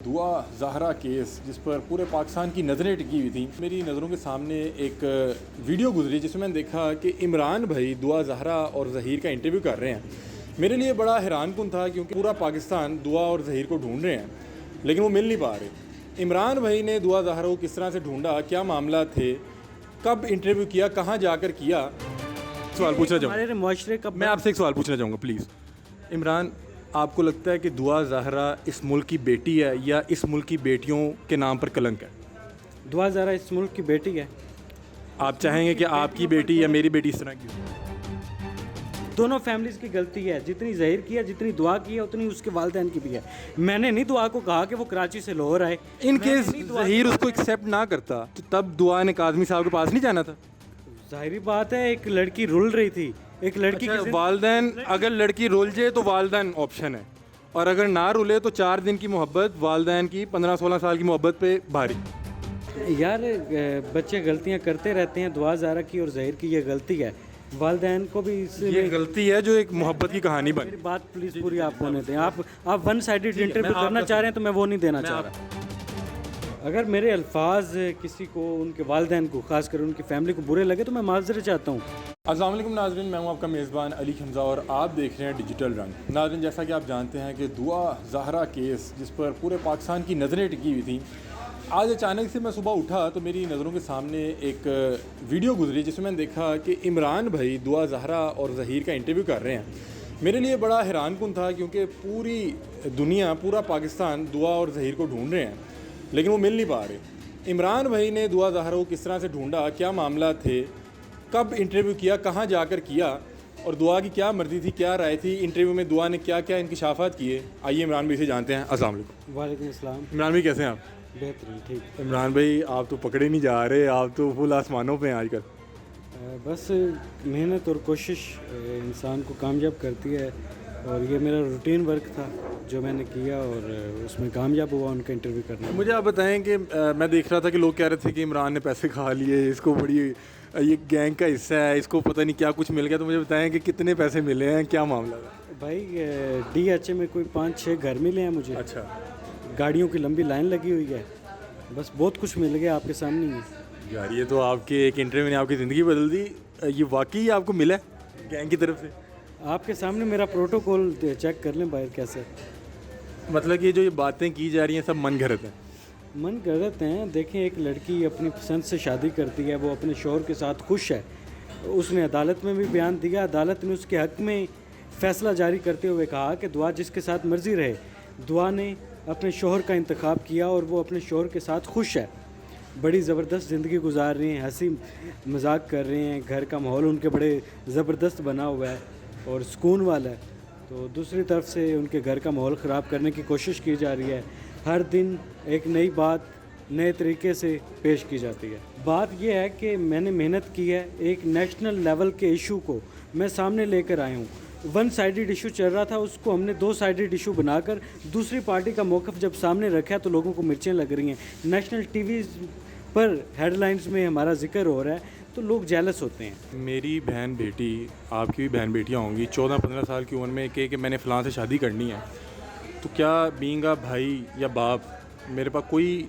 दुआ ज़हरा केस जिस पर पूरे पाकिस्तान की नज़रें टिकी हुई थी, मेरी नज़रों के सामने एक वीडियो गुजरी जिसमें मैंने देखा कि इमरान भाई दुआ ज़हरा और ज़हीर का इंटरव्यू कर रहे हैं। मेरे लिए बड़ा हैरानकुन था क्योंकि पूरा पाकिस्तान दुआ और ज़हीर को ढूंढ रहे हैं लेकिन वो मिल नहीं पा रहे। इमरान भाई ने दुआ ज़हरा को किस तरह से ढूंढा, क्या मामला थे, कब इंटरव्यू किया, कहाँ जाकर किया, सवाल पूछना चाहूँगा। मैं आपसे एक सवाल पूछना चाहूँगा प्लीज़। इमरान, आपको लगता है कि दुआ ज़हरा इस मुल्क की बेटी है या इस मुल्क की बेटियों के नाम पर कलंक है? दुआ ज़हरा इस मुल्क की बेटी है। आप चाहेंगे कि आपकी बेटी या मेरी बेटी इस तरह की हो? दोनों फैमिलीज़ की गलती है। जितनी ज़हीर की है, जितनी दुआ की है, उतनी उसके वालिदैन की भी है। मैंने नहीं दुआ को कहा कि वो कराची से लाहौर आए। इन केस ज़हीर उसको एक्सेप्ट ना करता तो तब दुआ ने काज़मी साहब के पास नहीं जाना था? जाहिर बात है, एक लड़की रुल रही थी, एक लड़की अच्छा, वालिदैन, अगर लड़की रुल जाए तो वालिदैन ऑप्शन है, और अगर ना रुले तो 4 दिन की मोहब्बत वालिदैन की 15-16 साल की मोहब्बत पे भारी। यार बच्चे गलतियां करते रहते हैं। दुआ ज़हरा की और ज़हीर की ये गलती है। वालिदैन को भी ये गलती है जो एक मोहब्बत की कहानी बनी। मेरी बात प्लीज़ पूरी आप होने दें। आप वन साइडेड इंटरव्यू करना चाह रहे हैं तो मैं वो नहीं देना चाह रहा। अगर मेरे अल्फाज किसी को, उनके वालिदैन को, खासकर उनकी फैमिली को बुरे लगे तो मैं माज़रत चाहता हूँ। अस्सलाम वालेकुम नाज़रीन, मैं हूँ आपका मेज़बान अली खमज़ा और आप देख रहे हैं डिजिटल रंग। नाज़रीन, जैसा कि आप जानते हैं कि दुआ ज़हरा केस जिस पर पूरे पाकिस्तान की नज़रें टिकी हुई थी, आज अचानक से मैं सुबह उठा तो मेरी नज़रों के सामने एक वीडियो गुजरी जिसमें मैंने देखा कि इमरान भाई दुआ ज़हरा और ज़हीर का इंटरव्यू कर रहे हैं। मेरे लिए बड़ा हैरानकुन था क्योंकि पूरी दुनिया, पूरा पाकिस्तान दुआ और ज़हीर को ढूंढ रहे हैं लेकिन वो मिल नहीं पा रहे। इमरान भाई ने दुआ ज़हरा को किस तरह से ढूंढा, क्या मामला थे, कब इंटरव्यू किया, कहाँ जाकर किया, और दुआ की क्या मर्ज़ी थी, क्या राय थी, इंटरव्यू में दुआ ने क्या क्या इंकशाफात किए, आइए इमरान भाई से जानते हैं। अस्सलाम वालेकुम। वालेकुम अस्सलाम। इमरान भाई कैसे हैं आप? बेहतरीन, ठीक। इमरान भाई, आप तो पकड़े नहीं जा रहे, आप तो फुल आसमानों पे हैं आजकल। बस मेहनत और कोशिश इंसान को कामयाब करती है, और ये मेरा रूटीन वर्क था जो मैंने किया और उसमें कामयाब हुआ उनका इंटरव्यू करना। मुझे आप बताएं कि मैं देख रहा था कि लोग कह रहे थे कि इमरान ने पैसे खा लिए, इसको बड़ी ये गैंग का हिस्सा है, इसको पता नहीं क्या कुछ मिल गया। तो मुझे बताएं कि कितने पैसे मिले हैं, क्या मामला है? भाई DHA में कोई 5-6 घर मिले हैं मुझे। अच्छा, गाड़ियों की लंबी लाइन लगी हुई है, बस बहुत कुछ मिल गया आपके सामने ही। यार ये तो आपके एक इंटरव्यू ने आपकी ज़िंदगी बदल दी। ये वाकई आपको मिला है गैंग की तरफ से? आपके सामने मेरा प्रोटोकॉल चेक कर लें बाहर कैसे। मतलब कि ये जो ये बातें की जा रही हैं सब मन घड़त हैं? मन गलत हैं। देखें, एक लड़की अपनी पसंद से शादी करती है, वो अपने शौहर के साथ खुश है। उसने अदालत में भी बयान दिया, अदालत ने उसके हक़ में फ़ैसला जारी करते हुए कहा कि दुआ जिसके साथ मर्ज़ी रहे। दुआ ने अपने शौहर का इंतखाब किया और वो अपने शौहर के साथ खुश है, बड़ी ज़बरदस्त ज़िंदगी गुजार रही हैं, हंसी मजाक कर रहे हैं, घर का माहौल उनके बड़े ज़बरदस्त बना हुआ है और सुकून वाला है। तो दूसरी तरफ से उनके घर का माहौल ख़राब करने की कोशिश की जा रही है। हर दिन एक नई बात नए तरीके से पेश की जाती है। बात यह है कि मैंने मेहनत की है, एक नेशनल लेवल के इशू को मैं सामने लेकर आया हूँ। वन साइडेड इशू चल रहा था, उसको हमने 2 साइडेड इशू बनाकर दूसरी पार्टी का मौक़िफ़ जब सामने रखा है तो लोगों को मिर्चें लग रही हैं। नेशनल टीवी पर हेडलाइंस में हमारा जिक्र हो रहा है तो लोग जेलस होते हैं। मेरी बहन बेटी, आपकी भी बहन बेटियाँ होंगी 14-15 साल की उम्र में कि मैंने फ़लाँ से शादी करनी है, तो क्या बीइंग अ भाई या बाप मेरे पास कोई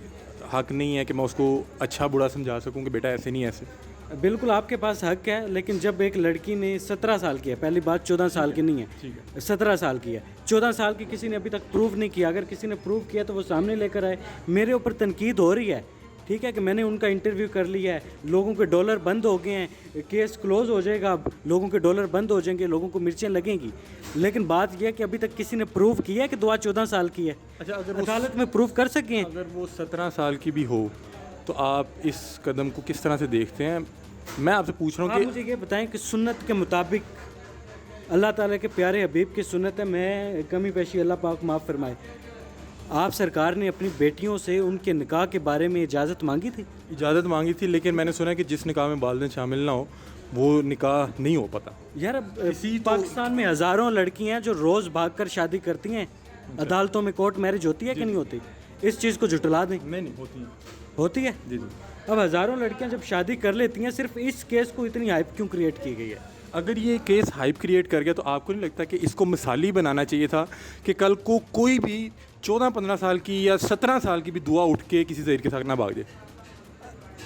हक़ नहीं है कि मैं उसको अच्छा बुरा समझा सकूं कि बेटा ऐसे नहीं ऐसे? बिल्कुल आपके पास हक है, लेकिन जब एक लड़की ने 17 साल की है, पहली बात 14 साल की नहीं है, 17 साल की है। 14 साल की किसी ने अभी तक प्रूव नहीं किया। अगर किसी ने प्रूव किया तो वो सामने लेकर आए। मेरे ऊपर तनकीद हो रही है, ठीक है, कि मैंने उनका इंटरव्यू कर लिया है, लोगों के डॉलर बंद हो गए हैं, केस क्लोज़ हो जाएगा, अब लोगों के डॉलर बंद हो जाएंगे, लोगों को मिर्चें लगेंगी। लेकिन बात यह है कि अभी तक किसी ने प्रूव किया है कि दुआ 14 साल की है। अच्छा, अगर अदालत में प्रूव कर सकें। अगर वो 17 साल की भी हो तो आप इस कदम को किस तरह से देखते हैं? मैं आपसे पूछ रहा हूँ आप कि मुझे ये बताएं कि सुन्नत के मुताबिक, अल्लाह ताला के प्यारे हबीब की सुन्नत है, मैं कमी पेशी अल्लाह पाक माफ़ फरमाए, आप सरकार ने अपनी बेटियों से उनके निकाह के बारे में इजाज़त मांगी थी? इजाज़त मांगी थी, लेकिन मैंने सुना है कि जिस निकाह में वालिदैन शामिल ना हो वो निकाह नहीं हो पाता। यार अब पाकिस्तान में हज़ारों लड़कियां जो रोज़ भागकर शादी करती हैं, अदालतों में कोर्ट मैरिज होती है कि नहीं होती? इस चीज़ को जुटला दें। नहीं होती है। होती है जी जी। अब हज़ारों लड़कियां जब शादी कर लेती हैं, सिर्फ इस केस को इतनी हाइप क्यों क्रिएट की गई है? अगर ये केस हाइप क्रिएट कर गया तो आपको नहीं लगता कि इसको मिसाली बनाना चाहिए था कि कल को कोई भी 14-15 साल की या 17 साल की भी दुआ उठ के किसी ज़हीर के साथ ना भाग जाए?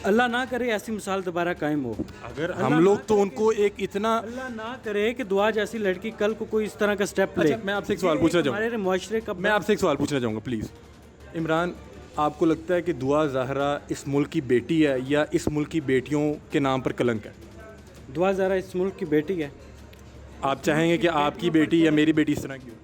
अल्लाह ना करे ऐसी मिसाल दोबारा कायम हो। अगर हम लोग तो उनको एक इतना, अल्लाह ना करे कि दुआ जैसी लड़की कल को कोई इस तरह का स्टेप ले। अच्छा मैं आपसे एक सवाल पूछना चाहूँगा, हमारे मुआशरे का मैं आपसे एक सवाल पूछना चाहूँगा प्लीज़। इमरान, आपको लगता है कि दुआ ज़हरा इस मुल्क की बेटी है या इस मुल्क की बेटियों के नाम पर कलंक है? दुआ ज़हरा इस मुल्क की बेटी है। आप चाहेंगे कि आपकी बेटी या मेरी बेटी इस तरह की हो?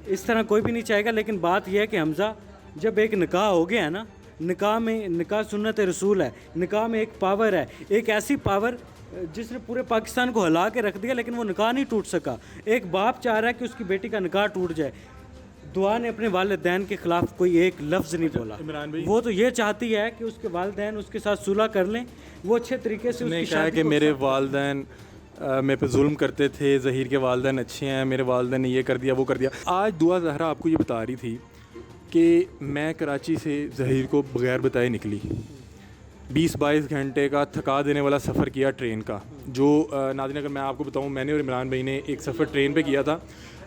इस तरह कोई भी नहीं चाहेगा, लेकिन बात यह है कि हमज़ा जब एक निकाह हो गया है ना, निकाह सुन्नत रसूल है, निकाह में एक पावर है, एक ऐसी पावर जिसने पूरे पाकिस्तान को हिला के रख दिया, लेकिन वो निकाह नहीं टूट सका। एक बाप चाह रहा है कि उसकी बेटी का निकाह टूट जाए। दुआ ने अपने वालिदैन के ख़िलाफ़ कोई एक लफ्ज़ नहीं बोला। इमरान भाई, वो तो ये चाहती है कि उसके वालिदैन उसके साथ सुलह कर लें, वो अच्छे तरीके से उसने उसकी कहा शादी कि को मेरे वालिदैन मेरे पे जुल्म करते थे, ज़हीर के वालिदैन अच्छे हैं, मेरे वालिदैन ने ये कर दिया वो कर दिया। आज दुआ ज़हरा आपको ये बता रही थी कि मैं कराची से ज़हीर को बग़ैर बताए निकली, 20-22 घंटे का थका देने वाला सफ़र किया ट्रेन का। जो नाज़रीन अगर मैं आपको बताऊं, मैंने और इमरान भाई ने एक सफ़र ट्रेन पे किया था।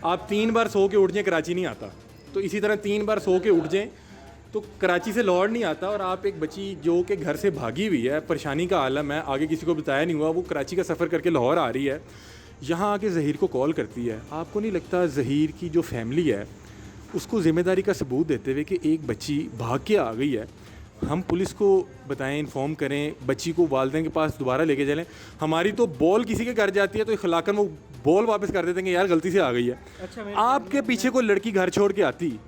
आप 3 बार सो के उठ जाएँ कराची नहीं आता, तो इसी तरह 3 बार सो के उठ जाएँ तो कराची से लाहौर नहीं आता। और आप एक बच्ची जो कि घर से भागी हुई है, परेशानी का आलम है, आगे किसी को बताया नहीं हुआ, वो कराची का सफ़र करके लाहौर आ रही है, यहाँ आके ज़हीर को कॉल करती है। आपको नहीं लगता ज़हीर की जो फैमिली है उसको ज़िम्मेदारी का सबूत देते हुए कि एक बच्ची भाग के आ गई है, हम पुलिस को बताएं, इन्फॉर्म करें, बच्ची को वालिदैन के पास दोबारा लेके चलें? हमारी तो बॉल किसी के घर जाती है तो इखलाकन वो बॉल वापस कर देते हैं कि यार गलती से आ गई है। अच्छा, आपके पीछे कोई लड़की घर छोड़ के आती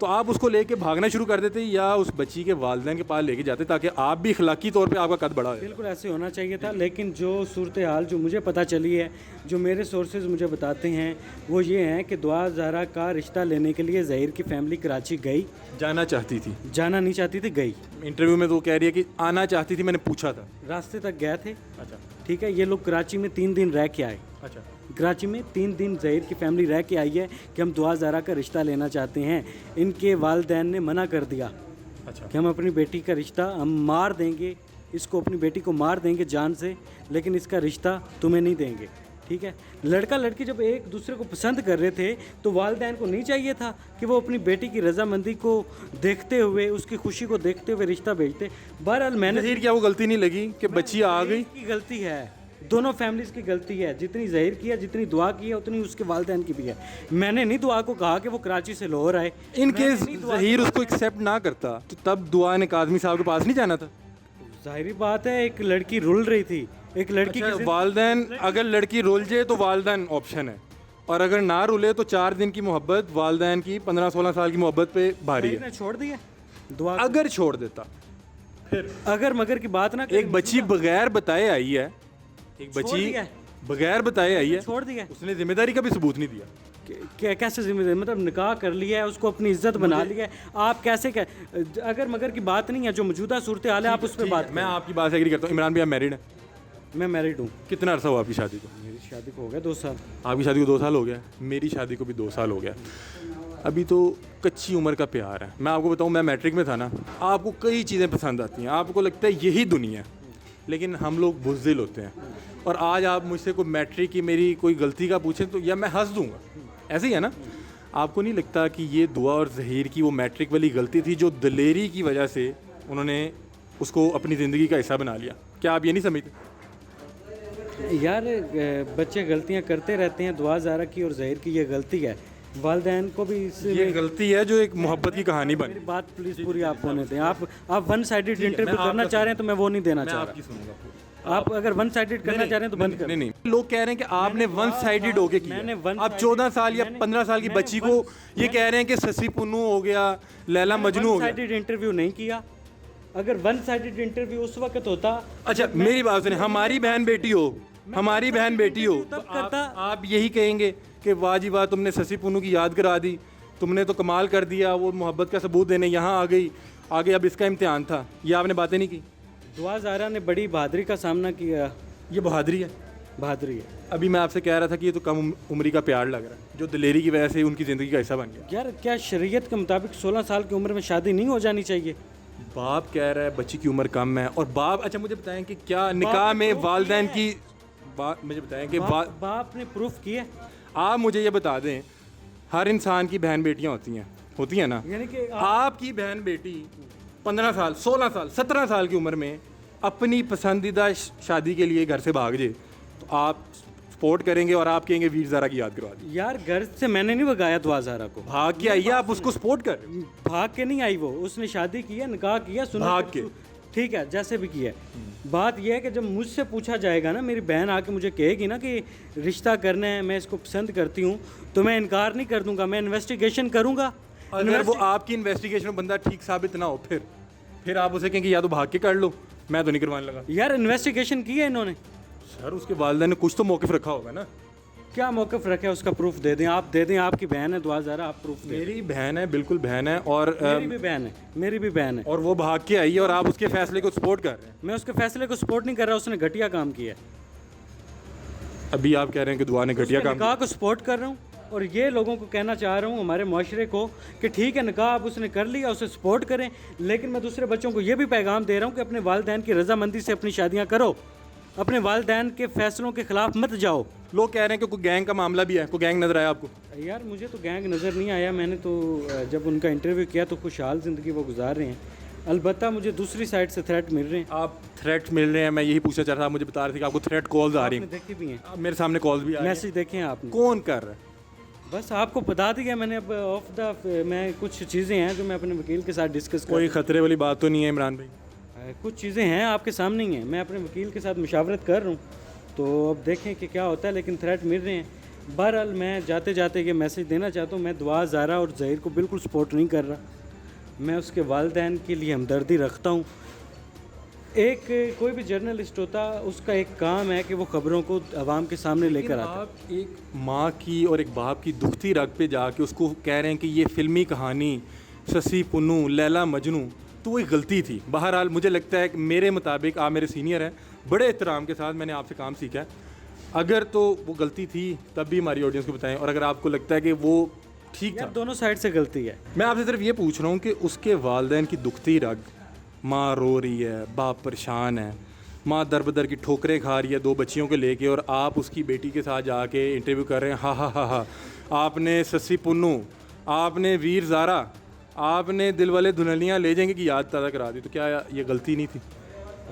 तो आप उसको लेके भागना शुरू कर देते या उस बच्ची के वालिदैन के पास लेके जाते ताकि आप भी इखलाकी तौर पे आपका कद बढ़ा है? बिल्कुल ऐसे होना चाहिए था, लेकिन जो सूरत हाल जो मुझे पता चली है, जो मेरे सोर्सेज मुझे बताते हैं, वो ये हैं कि दुआ ज़हरा का रिश्ता लेने के लिए ज़हीर की फैमिली कराची गई। जाना चाहती थी? जाना नहीं चाहती थी, गई। इंटरव्यू में तो कह रही है कि आना चाहती थी, मैंने पूछा था। रास्ते तक गए थे। अच्छा ठीक है, ये लोग कराची में 3 दिन रह के आए। अच्छा, कराची में 3 दिन ज़हीर की फैमिली रह के आई है कि हम दुआ ज़हरा का रिश्ता लेना चाहते हैं। इनके वालिदैन ने मना कर दिया अच्छा कि हम अपनी बेटी का रिश्ता हम मार देंगे, इसको अपनी बेटी को मार देंगे जान से, लेकिन इसका रिश्ता तुम्हें नहीं देंगे। ठीक है, लड़का लड़की जब एक दूसरे को पसंद कर रहे थे तो वालिदैन को नहीं चाहिए था कि वो अपनी बेटी की रजामंदी को देखते हुए, उसकी खुशी को देखते हुए रिश्ता भेजते। बहरहाल मैंने, ज़हीर क्या वो गलती नहीं लगी कि बच्ची आ गई? की गलती है, दोनों फैमिलीज़ की गलती है। जितनी ज़हीर की है, जितनी दुआ की है, उतनी उसके वालिदैन की भी है। मैंने नहीं दुआ को कहा कि वो कराची से लाहौर आए। इन केस ज़हीर उसको एक्सेप्ट ना करता तो तब दुआ ने काज़मी साहब के पास नहीं जाना था? जाहिर बात है, एक लड़की रुल रही थी, एक लड़की अच्छा, की वालिदैन, अगर लड़की रुल जाए तो वालिदैन ऑप्शन है, और अगर ना रुले तो 4 दिन की मोहब्बत वालिदैन की 15-16 साल की मोहब्बत पे भारी ज़हीर है। ने छोड़ दिया दुआ। अगर छोड़ देता, फिर अगर मगर की बात ना एक बच्ची बगैर बताए आई है, एक बच्ची दिया है। बगैर बताए आई है, छोड़ दिया। उसने जिम्मेदारी का भी सबूत नहीं दिया। कैसे जिम्मेदारी, मतलब निकाह कर लिया है, उसको अपनी इज्जत बना लिया है, आप कैसे अगर मगर की बात नहीं है, जो मौजूदा सूरत हाल है आप उस पर बात। मैं आपकी बात से एग्री करता हूँ। इमरान भाई आप मैरिड हैं? मैं मैरिड हूँ। कितना अर्सा हुआ आपकी शादी को? मेरी शादी को हो गया 2 साल। आपकी शादी को 2 साल हो गया, मेरी शादी को भी 2 साल हो गया। अभी तो कच्ची उम्र का प्यार है। मैं आपको बताऊं, मैं मैट्रिक में था ना, आपको कई चीज़ें पसंद आती हैं, आपको लगता है यही दुनिया है, लेकिन हम लोग बुज़दिल होते हैं। और आज आप मुझसे कोई मैट्रिक की मेरी कोई गलती का पूछें तो या मैं हंस दूंगा, ऐसे ही है ना? आपको नहीं लगता कि ये दुआ और ज़हीर की वो मैट्रिक वाली गलती थी जो दिलेरी की वजह से उन्होंने उसको अपनी ज़िंदगी का हिस्सा बना लिया? क्या आप ये नहीं समझते? यार बच्चे गलतियाँ करते रहते हैं, दुआ ज़हरा की और ज़हीर की ये गलती है, वालिदैन को भी ये गलती है जो एक मोहब्बत की कहानी बनी। मेरी बात प्लीज़ पूरी आप होने दें। आप 1 साइडेड इंटरव्यू करना चाह रहे हैं तो मैं वो नहीं देना चाह रहा। आपकी सुनूंगा। आप अगर 1 साइडेड करना चाह रहे हैं तो बंद कर। नहीं, लोग कह रहे हैं कि आपने 1 साइडेड होके किया। आप 14 साल या 15 साल की बच्ची को ये कह रहे हैं कि ससी पुन्नू हो गया, लैला मजनू हो गया। 1 साइडेड इंटरव्यू नहीं किया। अगर 1 साइडेड इंटरव्यू उस वक्त होता। अच्छा मेरी बात सुने, हमारी बहन बेटी हो, हमारी बहन बेटी हो तो आप यही कहेंगे कि वाह जी वाह, तुमने ससी पुन्नू की याद करा दी, तुमने तो कमाल कर दिया, वो मोहब्बत का सबूत देने यहाँ आ गई, आगे अब इसका इम्तिहान था। ये आपने बातें नहीं की। दुआ ज़हरा ने बड़ी बहादुरी का सामना किया। ये बहादुरी है? बहादुरी है। अभी मैं आपसे कह रहा था कि ये तो कम उम्री का प्यार लग रहा है जो दिलेरी की वजह से उनकी ज़िंदगी का हिस्सा बन गया। यार क्या शरीयत के मुताबिक 16 साल की उम्र में शादी नहीं हो जानी चाहिए? बाप कह रहा है बच्ची की उम्र कम है, और बाप, अच्छा मुझे बताएं कि क्या निकाह में वालिदैन की बात मुझे बताएं कि बाप ने प्रूफ किया। आप मुझे ये बता दें, हर इंसान की बहन बेटियां होती हैं ना, यानी कि आपकी बहन बेटी 15 साल 16 साल 17 साल की उम्र में अपनी पसंदीदा शादी के लिए घर से भाग जाए तो आप सपोर्ट करेंगे और आप कहेंगे वीर ज़ारा की याद करवा दी? यार घर से मैंने नहीं भगाया दुआ ज़ारा को, भाग के आइए, आप उसको सपोर्ट कर रहे हैं। भाग के नहीं आई वो, उसने शादी की है, निकाह किया, भाग के। ठीक है जैसे भी किया है। बात यह है कि जब मुझसे पूछा जाएगा ना, मेरी बहन आके मुझे कहेगी ना कि रिश्ता करना है, मैं इसको पसंद करती हूँ, तो मैं इनकार नहीं कर दूंगा, मैं इन्वेस्टिगेशन करूँगा। अगर वो आपकी इन्वेस्टिगेशन में बंदा ठीक साबित ना हो फिर आप उसे कहेंगे या तो भाग के कर लो, मैं तो नहीं करवाने लगा। यार इन्वेस्टिगेशन की है इन्होंने सर, उसके वालिदैन ने कुछ तो मौक़िफ़ रखा होगा ना। क्या मौक़िफ़ रखे, उसका प्रूफ दे दें, आप दे दें, आपकी बहन है दुआ ज़ारा, आप प्रूफ दें। मेरी बहन है, बिल्कुल बहन है, और मेरी भी बहन है, मेरी भी बहन है, और वो भाग के आई है और आप उसके फैसले को सपोर्ट कर रहे हैं। मैं उसके फैसले को सपोर्ट नहीं कर रहा, उसने घटिया काम किया है। अभी आप कह रहे हैं कि दुआ ने घटिया काम निकाह को सपोर्ट कर रहा हूँ और ये लोगों को कहना चाह रहा हूँ, हमारे माशरे को, कि ठीक है निकाह अब उसने कर लिया, उसे सपोर्ट करें, लेकिन मैं दूसरे बच्चों को ये भी पैगाम दे रहा हूँ कि अपने वालिदैन की रजामंदी से अपनी शादियाँ करो, अपने वालिदैन के फैसलों के खिलाफ मत जाओ। लोग कह रहे हैं कि कोई गैंग का मामला भी है, कोई गैंग नजर आया आपको? यार मुझे तो गैंग नज़र नहीं आया, मैंने तो जब उनका इंटरव्यू किया तो खुशहाल ज़िंदगी वो गुजार रहे हैं। अलबत्ता मुझे दूसरी साइड से थ्रेट मिल रहे हैं। आप थ्रेट्स मिल रहे हैं, मैं यही पूछना चाह रहा था, मुझे बता रहे थे कि आपको थ्रेट कॉल्स आ रही हैं। देखे भी हैं, मेरे सामने कॉल्स भी आ रही हैं। मैसेज देखे हैं आपने? कौन कर रहा है? बस आपको बता दिया मैंने। अब ऑफ द मैं कुछ चीज़ें हैं जो मैं अपने वकील के साथ डिस्कस कोई ख़तरे वाली बात तो नहीं है इमरान भाई? कुछ चीज़ें हैं आपके सामने ही हैं, मैं अपने वकील के साथ मुशावरत कर रहा हूँ, तो अब देखें कि क्या होता है, लेकिन थ्रेट मिल रहे हैं। बहरहाल मैं जाते जाते ये मैसेज देना चाहता हूँ, मैं दुआ ज़ारा और ज़हीर को बिल्कुल सपोर्ट नहीं कर रहा, मैं उसके वालिदैन के लिए हमदर्दी रखता हूँ। एक कोई भी जर्नलिस्ट होता, उसका एक काम है कि वो ख़बरों को आवाम के सामने लेकर आता है। आप एक माँ की और एक बाप की दुखती रग पे जाके उसको कह रहे हैं कि ये फिल्मी कहानी ससी पुन्नू लैला मजनू, तो वो एक गलती थी। बहरहाल मुझे लगता है कि मेरे मुताबिक आप मेरे सीनियर हैं, बड़े एहतराम के साथ मैंने आपसे काम सीखा है, अगर तो वो गलती थी तब भी हमारी ऑडियंस को बताएं, और अगर आपको लगता है कि वो ठीक था, दोनों साइड से गलती है। मैं आपसे सिर्फ ये पूछ रहा हूँ कि उसके वालिदैन की दुखती रग, माँ रो रही है, बाप परेशान है, माँ दर बदर की ठोकरें खा रही है 2 बच्चियों को लेके, और आप उसकी बेटी के साथ जाके इंटरव्यू कर रहे हैं। हा हा हा हा, आपने ससी पुन्नू, आपने वीर ज़ारा, आपने दिलवाले दुल्हनियाँ ले जाएंगे की याद ताज़ा करा दी, तो क्या ये गलती नहीं थी?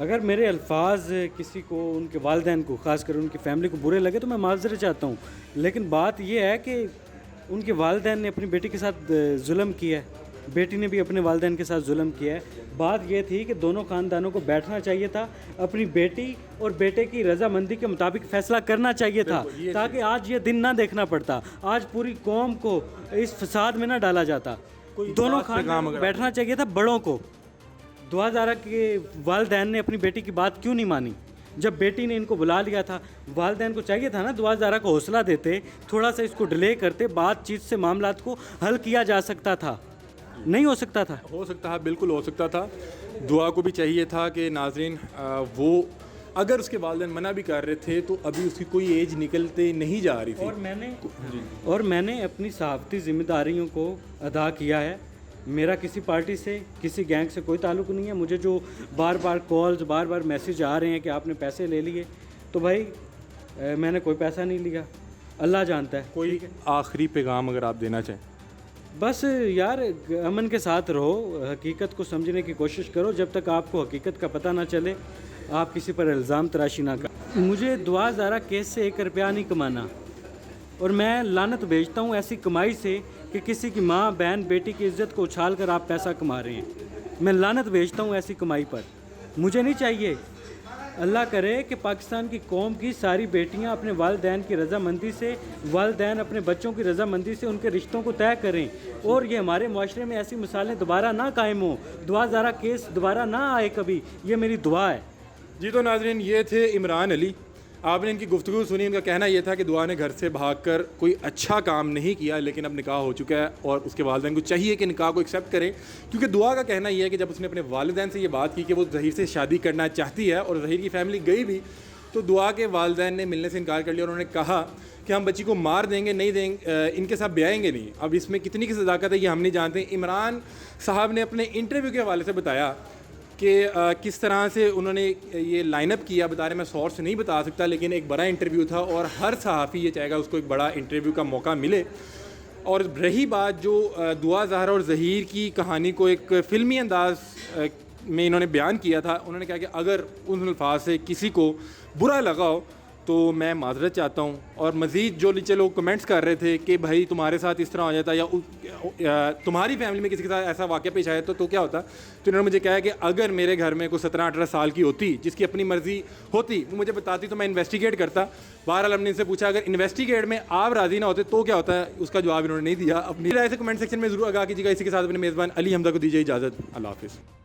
अगर मेरे अल्फाज किसी को, उनके वालिदैन को, ख़ासकर उनकी फैमिली को बुरे लगे तो मैं माज़रत चाहता हूँ, लेकिन बात यह है कि उनके वालिदैन ने अपनी बेटी के साथ जुल्म किया है, बेटी ने भी अपने वालिदैन के साथ जुल्म किया है। बात यह थी कि दोनों ख़ानदानों को बैठना चाहिए था, अपनी बेटी और बेटे की रजामंदी के मुताबिक फ़ैसला करना चाहिए था, ताकि आज ये दिन ना देखना पड़ता, आज पूरी कौम को इस फसाद में ना डाला जाता। दोनों खानदानों को बैठना चाहिए था, बड़ों को। दुआ ज़ारा के वालिदैन ने अपनी बेटी की बात क्यों नहीं मानी? जब बेटी ने इनको बुला लिया था, वालिदैन को चाहिए था ना दुआ ज़ारा को हौसला देते, थोड़ा सा इसको डिले करते, बातचीत से मामलात को हल किया जा सकता था। नहीं हो सकता था? हो सकता है, बिल्कुल हो सकता था। दुआ को भी चाहिए था कि नाजरीन वो अगर उसके वालिदैन मना भी कर रहे थे तो अभी उसकी कोई एज निकलते नहीं जा रही थी। और मैंने अपनी सहाफ़ती ज़िम्मेदारियों को अदा किया है। मेरा किसी पार्टी से, किसी गैंग से कोई ताल्लुक़ नहीं है। मुझे जो बार बार कॉल्स, बार बार मैसेज आ रहे हैं कि आपने पैसे ले लिए, तो भाई मैंने कोई पैसा नहीं लिया, अल्लाह जानता है। कोई आखिरी पैगाम अगर आप देना चाहें? बस यार अमन के साथ रहो, हकीकत को समझने की कोशिश करो, जब तक आपको हकीकत का पता ना चले आप किसी पर इल्ज़ाम तराशी ना कर। मुझे दुआ ज़ारा केस से 1 रुपया नहीं कमाना, और मैं लानत भेजता हूँ ऐसी कमाई से कि किसी की माँ, बहन, बेटी की इज़्ज़त को उछाल कर आप पैसा कमा रहे हैं। मैं लानत भेजता हूँ ऐसी कमाई पर, मुझे नहीं चाहिए। अल्लाह करे कि पाकिस्तान की कौम की सारी बेटियां अपने वालिदैन की रजामंदी से, वालिदैन अपने बच्चों की रजामंदी से उनके रिश्तों को तय करें, और ये हमारे माशरे में ऐसी मिसालें दोबारा ना कायम हो, दुआ ज़ारा केस दोबारा ना आए कभी, ये मेरी दुआ है। जी तो नाजरीन, ये थे इमरान अली। आपने इनकी गुफ्तगू सुनी। इनका कहना यह था कि दुआ ने घर से भागकर कोई अच्छा काम नहीं किया, लेकिन अब निकाह हो चुका है और उसके वालिदैन को चाहिए कि निकाह को एक्सेप्ट करें, क्योंकि दुआ का कहना यह है कि जब उसने अपने वालिदैन से ये बात की कि वो ज़हीर से शादी करना चाहती है और ज़हीर की फैमिली गई भी, तो दुआ के वालिदैन ने मिलने से इनकार कर लिया। उन्होंने कहा कि हम बच्ची को मार देंगे, नहीं देंगे, इनके साथ ब्याएंगे नहीं। अब इसमें कितनी की सदाकत है ये हम नहीं जानते। इमरान साहब ने अपने इंटरव्यू के हवाले से बताया कि किस तरह से उन्होंने ये लाइनअप किया। बता रहे मैं सोर्स नहीं बता सकता, लेकिन एक बड़ा इंटरव्यू था और हर सहाफ़ी ये चाहेगा उसको एक बड़ा इंटरव्यू का मौका मिले। और रही बात जो दुआ ज़हरा और ज़हीर की कहानी को एक फ़िल्मी अंदाज में इन्होंने बयान किया था, उन्होंने कहा कि अगर उन अल्फाज से किसी को बुरा लगा हो तो मैं माजरत चाहता हूँ। और मज़ीद जो नीचे लोग कमेंट्स कर रहे थे कि भाई तुम्हारे साथ इस तरह हो जाता या तुम्हारी फैमिली में किसी के साथ ऐसा वाक़या पेश आया तो क्या होता, तो इन्होंने मुझे कहा कि अगर मेरे घर में कोई 17-18 साल की होती जिसकी अपनी मर्ज़ी होती, वो मुझे बताती तो मैं इन्वेस्टिगेट करता। बहरहाल हमने इनसे पूछा अगर इन्वेस्टिगेट में आप राज़ी ना होते तो क्या होता है, उसका जवाब इन्होंने नहीं दिया। अपनी राय से कमेंट सेक्शन में ज़रूर आगाह कीजिएगा। इसी के साथ अपने मेज़बान अली हमज़ा को दीजिए इजाज़त। अल्लाह हाफ़िज़।